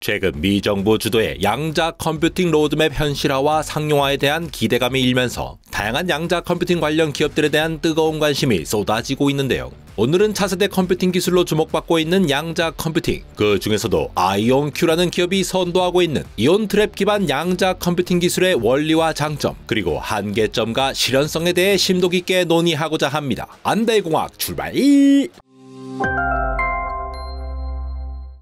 최근 미 정부 주도의 양자 컴퓨팅 로드맵 현실화와 상용화에 대한 기대감이 일면서 다양한 양자 컴퓨팅 관련 기업들에 대한 뜨거운 관심이 쏟아지고 있는데요. 오늘은 차세대 컴퓨팅 기술로 주목받고 있는 양자 컴퓨팅, 그 중에서도 아이온큐라는 기업이 선도하고 있는 이온 트랩 기반 양자 컴퓨팅 기술의 원리와 장점, 그리고 한계점과 실현성에 대해 심도 깊게 논의하고자 합니다. 안대공학 출발!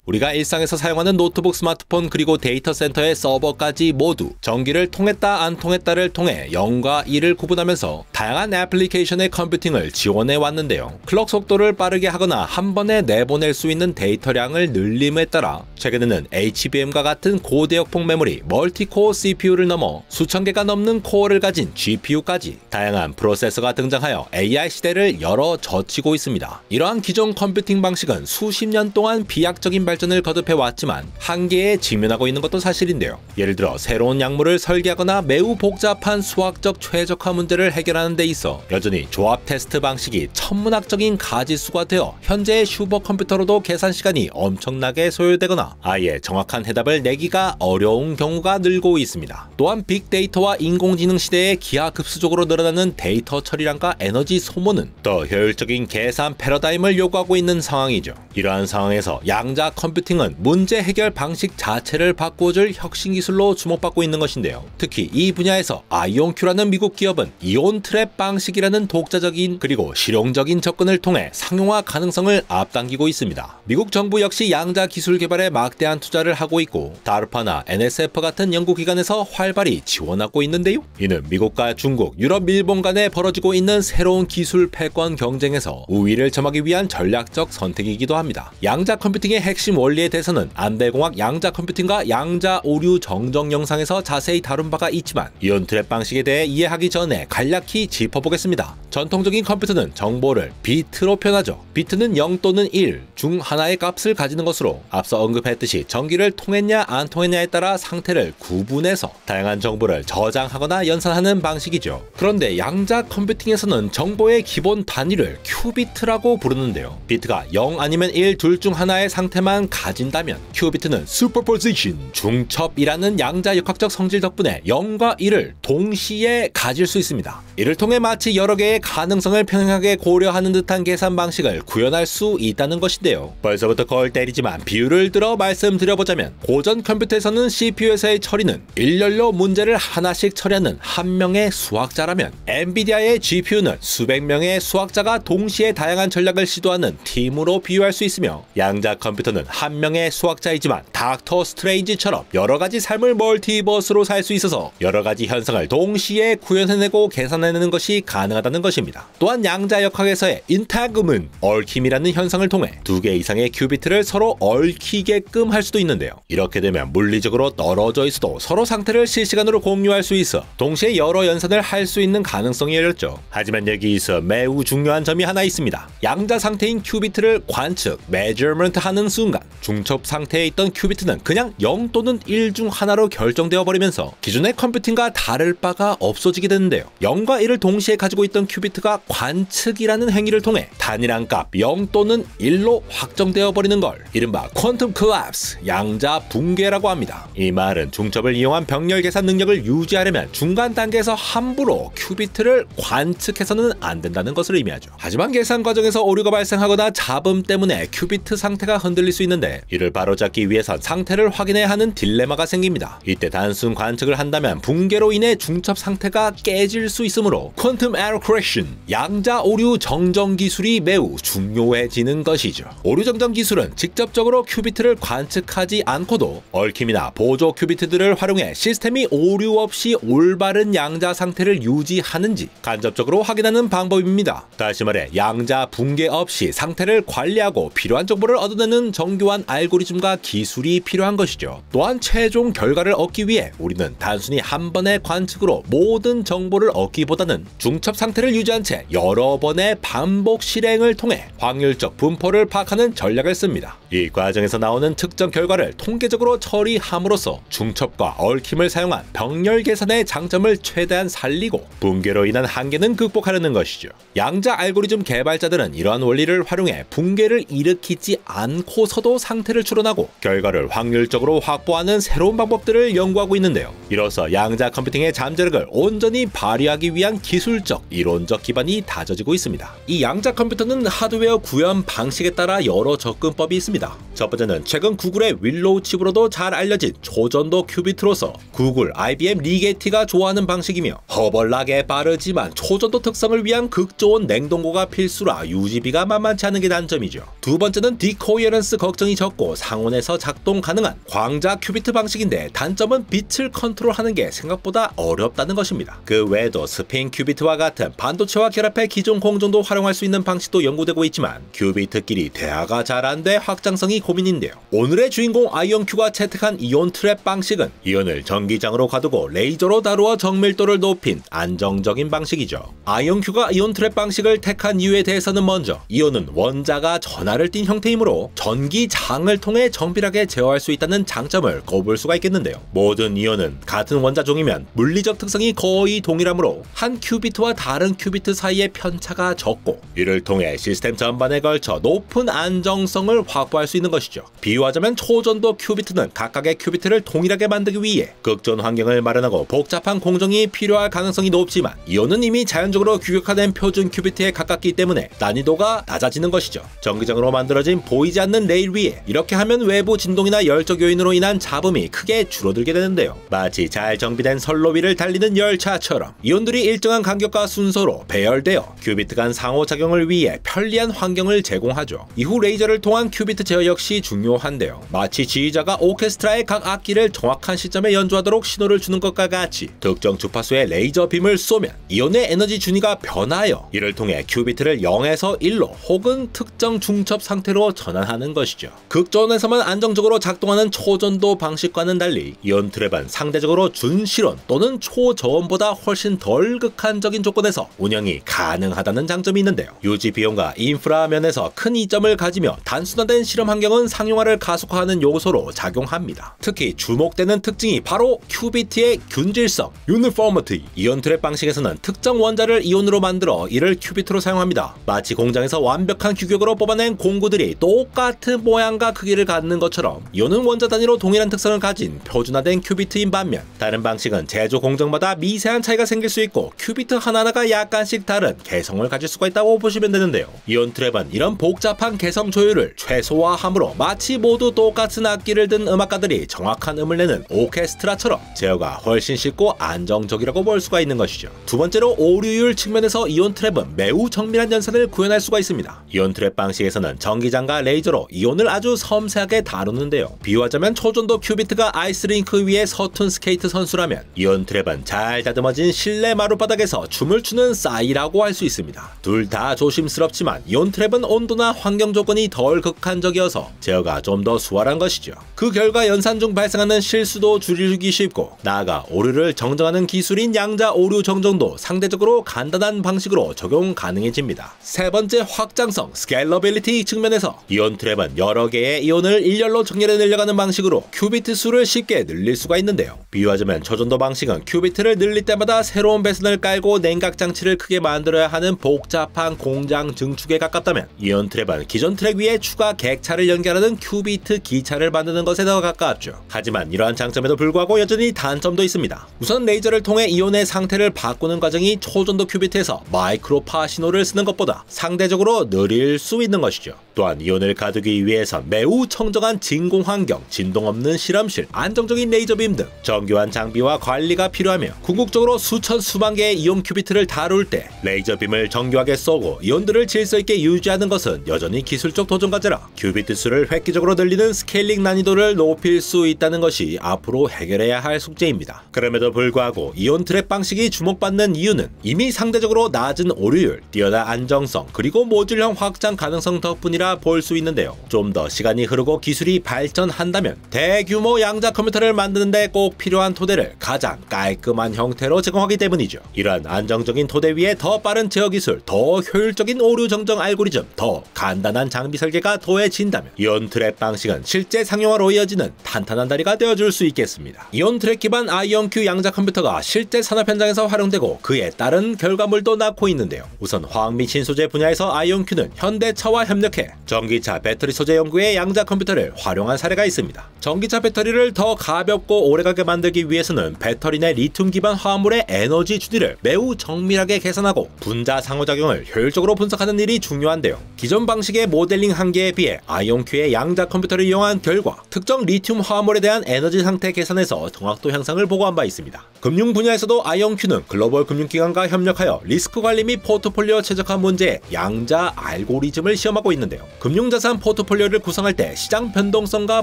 우리가 일상에서 사용하는 노트북, 스마트폰, 그리고 데이터 센터의 서버까지 모두 전기를 통했다 안 통했다를 통해 0과 1을 구분하면서 다양한 애플리케이션의 컴퓨팅을 지원해 왔는데요. 클럭 속도를 빠르게 하거나 한 번에 내보낼 수 있는 데이터량을 늘림에 따라 최근에는 HBM과 같은 고대역폭 메모리, 멀티코어 CPU를 넘어 수천 개가 넘는 코어를 가진 GPU까지 다양한 프로세서가 등장하여 AI 시대를 열어젖히고 있습니다. 이러한 기존 컴퓨팅 방식은 수십 년 동안 비약적인 발전을 거듭해 왔지만 한계에 직면하고 있는 것도 사실인데요. 예를 들어 새로운 약물을 설계하거나 매우 복잡한 수학적 최적화 문제를 해결하는 데 있어 여전히 조합 테스트 방식이 천문학적인 가짓수가 되어 현재의 슈퍼컴퓨터로도 계산 시간이 엄청나게 소요되거나 아예 정확한 해답을 내기가 어려운 경우가 늘고 있습니다. 또한 빅데이터와 인공지능 시대에 기하급수적으로 늘어나는 데이터 처리량과 에너지 소모는 더 효율적인 계산 패러다임을 요구하고 있는 상황이죠. 이러한 상황에서 양자 컴퓨팅은 문제 해결 방식 자체를 바꿔줄 혁신 기술로 주목받고 있는 것인데요. 특히 이 분야에서 아이온큐라는 미국 기업은 이온 트랩 방식이라는 독자적인 그리고 실용적인 접근을 통해 상용화 가능성을 앞당기고 있습니다. 미국 정부 역시 양자 기술 개발에 막대한 투자를 하고 있고 다르파나 NSF 같은 연구기관에서 활발히 지원하고 있는데요. 이는 미국과 중국, 유럽, 일본 간에 벌어지고 있는 새로운 기술 패권 경쟁에서 우위를 점하기 위한 전략적 선택이기도 합니다. 양자 컴퓨팅의 핵심 원리에 대해서는 안대공학 양자 컴퓨팅과 양자 오류 정정 영상에서 자세히 다룬 바가 있지만 이온 트랩 방식에 대해 이해하기 전에 간략히 짚어보겠습니다. 전통적인 컴퓨터는 정보를 비트로 표현하죠. 비트는 0 또는 1 중 하나의 값을 가지는 것으로 앞서 언급했듯이 전기를 통했냐 안 통했냐에 따라 상태를 구분해서 다양한 정보를 저장하거나 연산하는 방식이죠. 그런데 양자 컴퓨팅에서는 정보의 기본 단위를 큐비트라고 부르는데요. 비트가 0 아니면 1 둘 중 하나의 상태만 가진다면 큐비트는 슈퍼포지션, 중첩이라는 양자역학적 성질 덕분에 0과 1을 동시에 가질 수 있습니다. 이를 통해 마치 여러 개의 가능성을 평행하게 고려하는 듯한 계산 방식을 구현할 수 있다는 것인데요. 벌써부터 걸 때리지만 비유를 들어 말씀드려보자면 고전 컴퓨터에서는 CPU에서의 처리는 일렬로 문제를 하나씩 처리하는 한 명의 수학자라면 엔비디아의 GPU는 수백 명의 수학자가 동시에 다양한 전략을 시도하는 팀으로 비유할 수 있으며 양자 컴퓨터는 한 명의 수학자이지만 닥터 스트레인지처럼 여러가지 삶을 멀티버스로 살 수 있어서 여러가지 현상을 동시에 구현해내고 계산해내는 것이 가능하다는 것입니다. 또한 양자역학에서의 인타그먼트, 얽힘이라는 현상을 통해 두 개 이상의 큐비트를 서로 얽히게끔 할 수도 있는데요. 이렇게 되면 물리적으로 떨어져 있어도 서로 상태를 실시간으로 공유할 수 있어 동시에 여러 연산을 할 수 있는 가능성이 열렸죠. 하지만 여기서 매우 중요한 점이 하나 있습니다. 양자 상태인 큐비트를 관측, measurement 하는 순간 중첩 상태에 있던 큐비트는 그냥 0 또는 1 중 하나로 결정되어 버리면서 기존의 컴퓨팅과 다를 바가 없어지게 되는데요. 0과 1을 동시에 가지고 있던 큐비트가 관측이라는 행위를 통해 단일한 값 0 또는 1로 확정되어 버리는 걸 이른바 퀀텀 콜랩스, 양자 붕괴라고 합니다. 이 말은 중첩을 이용한 병렬 계산 능력을 유지하려면 중간 단계에서 함부로 큐비트를 관측해서는 안 된다는 것을 의미하죠. 하지만 계산 과정에서 오류가 발생하거나 잡음 때문에 큐비트 상태가 흔들릴 수 있는데 이를 바로잡기 위해선 상태를 확인해야 하는 딜레마가 생깁니다. 이때 단순 관측을 한다면 붕괴로 인해 중첩 상태가 깨질 수 있으므로 퀀텀 에러 커렉션, 양자 오류 정정 기술이 매우 중요해지는 것이죠. 오류 정정 기술은 직접적으로 큐비트를 관측하지 않고도 얽힘이나 보조 큐비트들을 활용해 시스템이 오류 없이 올바른 양자 상태를 유지하는지 간접적으로 확인하는 방법입니다. 다시 말해 양자 붕괴 없이 상태를 관리하고 필요한 정보를 얻어내는 정교한 알고리즘과 기술이 필요한 것이죠. 또한 최종 결과를 얻기 위해 우리는 단순히 한 번의 관측으로 모든 정보를 얻기보다는 중첩 상태를 유지한 채 여러 번의 반복 실행을 통해 확률적 분포를 파악하는 전략을 씁니다. 이 과정에서 나오는 특정 결과를 통계적으로 처리함으로써 중첩과 얽힘을 사용한 병렬 계산의 장점을 최대한 살리고 붕괴로 인한 한계는 극복하려는 것이죠. 양자 알고리즘 개발자들은 이러한 원리를 활용해 붕괴를 일으키지 않고서도 상태를 추론하고 결과를 확률적으로 확보하는 새로운 방법들을 연구하고 있는데요. 이로써 양자 컴퓨팅의 잠재력을 온전히 발휘하기 위한 기술적, 이론적 기반이 다져지고 있습니다. 이 양자 컴퓨터는 하드웨어 구현 방식에 따라 여러 접근법이 있습니다. 첫 번째는 최근 구글의 윌로우 칩으로도 잘 알려진 초전도 큐비트로서 구글, IBM, 리게티가 좋아하는 방식이며 허벌나게 빠르지만 초전도 특성을 위한 극저온 냉동고가 필수라 유지비가 만만치 않은 게 단점이죠. 두 번째는 디코이어런스 걱정이 적고 상온에서 작동 가능한 광자 큐비트 방식인데 단점은 빛을 컨트롤하는 게 생각보다 어렵다는 것입니다. 그 외에도 스핀 큐비트와 같은 반도체와 결합해 기존 공정도 활용할 수 있는 방식도 연구되고 있지만 큐비트끼리 대화가 잘 안 돼 확장성이 고민인데요. 오늘의 주인공 아이온큐가 채택한 이온 트랩 방식은 이온을 전기장으로 가두고 레이저로 다루어 정밀도를 높인 안정적인 방식이죠. 아이온큐가 이온 트랩 방식을 택한 이유에 대해서는 먼저 이온은 원자가 전하를 띤 형태이므로 전기장을 통해 정밀하게 제어할 수 있다는 장점을 꼽을 수가 있겠는데요. 모든 이온은 같은 원자종이면 물리적 특성이 거의 동일하므로 한 큐비트와 다른 큐비트 사이의 편차가 적고 이를 통해 시스템 전반에 걸쳐 높은 안정성을 확보할 수 있는 것이죠. 비유하자면 초전도 큐비트는 각각의 큐비트를 동일하게 만들기 위해 극전 환경을 마련하고 복잡한 공정이 필요할 가능성이 높지만 이온은 이미 자연적으로 규격화된 표준 큐비트에 가깝기 때문에 난이도가 낮아지는 것이죠. 전기장으로 만들어진 보이지 않는 레일 위에 이렇게 하면 외부 진동이나 열적 요인으로 인한 잡음이 크게 줄어들게 되는데요. 마치 잘 정비된 선로 위를 달리는 열차처럼 이온들이 일정한 간격과 순서로 배열되어 큐비트 간 상호작용을 위해 편리한 환경을 제공하죠. 이후 레이저를 통한 큐비트 제어 역시 중요한데요. 마치 지휘자가 오케스트라의 각 악기를 정확한 시점에 연주하도록 신호를 주는 것과 같이 특정 주파수의 레이저 빔을 쏘면 이온의 에너지 준위가 변하여 이를 통해 큐비트를 0에서 1로 혹은 특정 중첩 상태로 전환하는 것이죠. 극저온에서만 안정적으로 작동하는 초전도 방식과는 달리 이온 트랩은 상대적으로 준실온 또는 초저온보다 훨씬 덜 극한적인 조건에서 운영이 가능하다는 장점이 있는데요. 유지 비용과 인프라 면에서 큰 이점을 가지며 단순화된 실험 환경은 상용화를 가속화하는 요소로 작용합니다. 특히 주목되는 특징이 바로 큐비트의 균질성, 유니포머티. 이온 트랩 방식에서는 특정 원자를 이온으로 만들어 이를 큐비트로 사용합니다. 마치 공장에서 완벽한 규격으로 뽑아낸 공구들이 똑같은 모양과 크기를 갖는 것처럼 이온은 원자 단위로 동일한 특성을 가진 표준화된 큐비트인 반면 다른 방식은 제조 공정마다 미세한 차이가 생길 수 있고 큐비트 하나하나가 약간씩 다른 개성을 가질 수가 있다고 보시면 되는데요. 이온 트랩은 이런 복잡한 개성 조율을 최소화함으로 마치 모두 똑같은 악기를 든 음악가들이 정확한 음을 내는 오케스트라처럼 제어가 훨씬 쉽고 안정적이라고 볼 수가 있는 것이죠. 두 번째로 오류율 측면에서 이온 트랩은 매우 정밀한 연산을 구현할 수가 있습니다. 이온 트랩 방식에서는 전기장과 레이저로 이온을 아주 섬세하게 다루는데요. 비유하자면 초전도 큐비트가 아이스링크 위에 서툰 스케이트 선수라면 이온 트랩은 잘 다듬어진 실내 마룻바닥에서 춤을 추는 싸이라고 할 수 있습니다. 둘 다 조심스럽지만 이온 트랩은 온도나 환경 조건이 덜 극한적이어서 제어가 좀 더 수월한 것이죠. 그 결과 연산 중 발생하는 실수도 줄이기 쉽고 나아가 오류를 정정하는 기술인 양자 오류 정정도 상대적으로 간단한 방식으로 적용 가능해집니다. 세 번째, 확장성, 스케일러빌리티 측면에서 이온 트랩은 여러 개의 이온을 일렬로 정렬해 늘려가는 방식으로 큐비트 수를 쉽게 늘릴 수가 있는데요. 비유하자면 초전도 방식은 큐비트를 늘릴 때마다 새로운 배선을 깔고 냉각 장치를 크게 만들어야 하는 복잡한 공장 증축에 가깝다면 이온 트랩은 기존 트랙 위에 추가 객차를 연결하는 큐비트 기차를 만드는 것에 더 가깝죠. 하지만 이러한 장점에도 불구하고 여전히 단점도 있습니다. 우선 레이저를 통해 이온의 상태를 바꾸는 과정이 초전도 큐비트에서 마이크로파 신호를 쓰는 것보다 상대적으로 느릴 수 있는 것이죠. 또한 이온을 가두기 위해선 매우 청정한 진공 환경, 진동 없는 실험실, 안정적인 레이저빔 등 정교한 장비와 관리가 필요하며 궁극적으로 수천 수만 개의 이온 큐비트를 다룰 때 레이저빔을 정교하게 쏘고 이온들을 질서 있게 유지하는 것은 여전히 기술적 도전 과제라 큐비트 수를 획기적으로 늘리는 스케일링 난이도를 높일 수 있다는 것이 앞으로 해결해야 할 숙제입니다. 그럼에도 불구하고 이온 트랩 방식이 주목받는 이유는 이미 상대적으로 낮은 오류율, 뛰어난 안정성, 그리고 모듈형 확장 가능성 덕분이라 볼 수 있는데요. 좀 더 시간이 흐르고 기술이 발전한다면 대규모 양자 컴퓨터를 만드는데 꼭 필요한 토대를 가장 깔끔한 형태로 제공하기 때문이죠. 이러한 안정적인 토대 위에 더 빠른 제어 기술, 더 효율적인 오류 정정 알고리즘, 더 간단한 장비 설계가 더해지 이루어진다면 이온 트랩 방식은 실제 상용화로 이어지는 탄탄한 다리가 되어줄 수 있겠습니다. 이온 트랩 기반 아이온큐 양자 컴퓨터가 실제 산업 현장에서 활용되고 그에 따른 결과물도 낳고 있는데요. 우선 화학 및 신소재 분야에서 아이온큐는 현대차와 협력해 전기차 배터리 소재 연구에 양자 컴퓨터를 활용한 사례가 있습니다. 전기차 배터리를 더 가볍고 오래가게 만들기 위해서는 배터리 내 리튬 기반 화합물의 에너지 주기를 매우 정밀하게 계산하고 분자 상호작용을 효율적으로 분석하는 일이 중요한데요. 기존 방식의 모델링 한계에 비해 아이온큐의 양자 컴퓨터를 이용한 결과 특정 리튬 화합물에 대한 에너지 상태 계산에서 정확도 향상을 보고한 바 있습니다. 금융 분야에서도 아이온큐는 글로벌 금융기관과 협력하여 리스크 관리 및 포트폴리오 최적화 문제의 양자 알고리즘을 시험하고 있는데요. 금융자산 포트폴리오를 구성할 때 시장 변동성과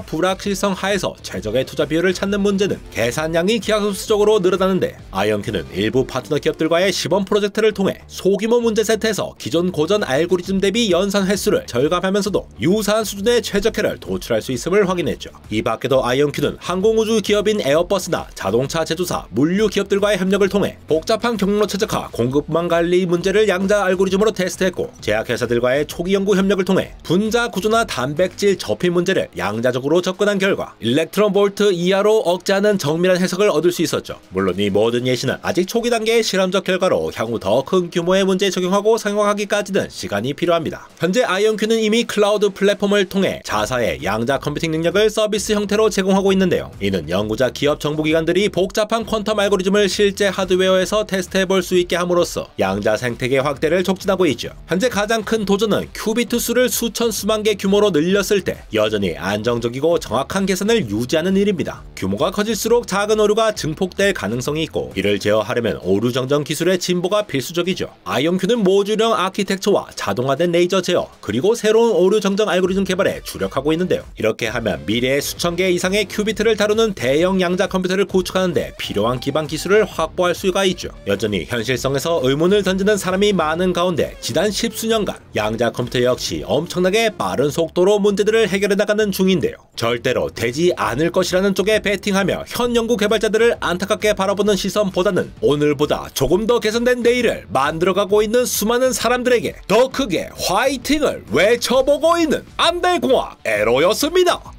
불확실성 하에서 최적의 투자 비율을 찾는 문제는 계산량이 기하급수적으로 늘어나는데 아이온큐는 일부 파트너 기업들과의 시범 프로젝트를 통해 소규모 문제 세트에서 기존 고전 알고리즘 대비 연산 횟수를 절감하면서도 유사한 수준의 최적화를 도출할 수 있음을 확인했죠. 이 밖에도 아이온큐는 항공우주 기업인 에어버스나 자동차 제조사, 물류 기업들과의 협력을 통해 복잡한 경로 최적화, 공급망 관리 문제를 양자 알고리즘으로 테스트했고 제약회사들과의 초기 연구 협력을 통해 분자 구조나 단백질 접히 문제를 양자적으로 접근한 결과 일렉트론 볼트 이하로 억제하는 정밀한 해석을 얻을 수 있었죠. 물론 이 모든 예시는 아직 초기 단계의 실험적 결과로 향후 더 큰 규모의 문제에 적용하고 상용화하기까지는 시간이 필요합니다. 현재 아이온큐는 이미 클라우드 플랫폼을 통해 자사의 양자 컴퓨팅 능력을 서비스 형태로 제공하고 있는데요. 이는 연구자, 기업, 정부기관들이 복잡한 퀀텀 알고리즘을 실제 하드웨어에서 테스트해볼 수 있게 함으로써 양자 생태계 확대를 촉진하고 있죠. 현재 가장 큰 도전은 큐비트 수를 수천 수만 개 규모로 늘렸을 때 여전히 안정적이고 정확한 계산을 유지하는 일입니다. 규모가 커질수록 작은 오류가 증폭될 가능성이 있고 이를 제어하려면 오류 정정 기술의 진보가 필수적이죠. 아이온큐는 모듈형 아키텍처와 자동화된 레이저 제어 그리고 새로운 오류 정정 알고리즘 개발에 주력하고 있는데요. 이렇게 하면 미래의 수천 개 이상의 큐비트를 다루는 대형 양자 컴퓨터를 구축하는 데 필요한 기반 기술을 확보할 수가 있죠. 여전히 현실성에서 의문을 던지는 사람이 많은 가운데 지난 10수년간 양자 컴퓨터 역시 엄청나게 빠른 속도로 문제들을 해결해 나가는 중인데요. 절대로 되지 않을 것이라는 쪽에 베팅하며 현 연구 개발자들을 안타깝게 바라보는 시선보다는 오늘보다 조금 더 개선된 내일을 만들어가고 있는 수많은 사람들에게 더 크게 화이팅을 외쳐보고 있는 안대공학 에로였습니다.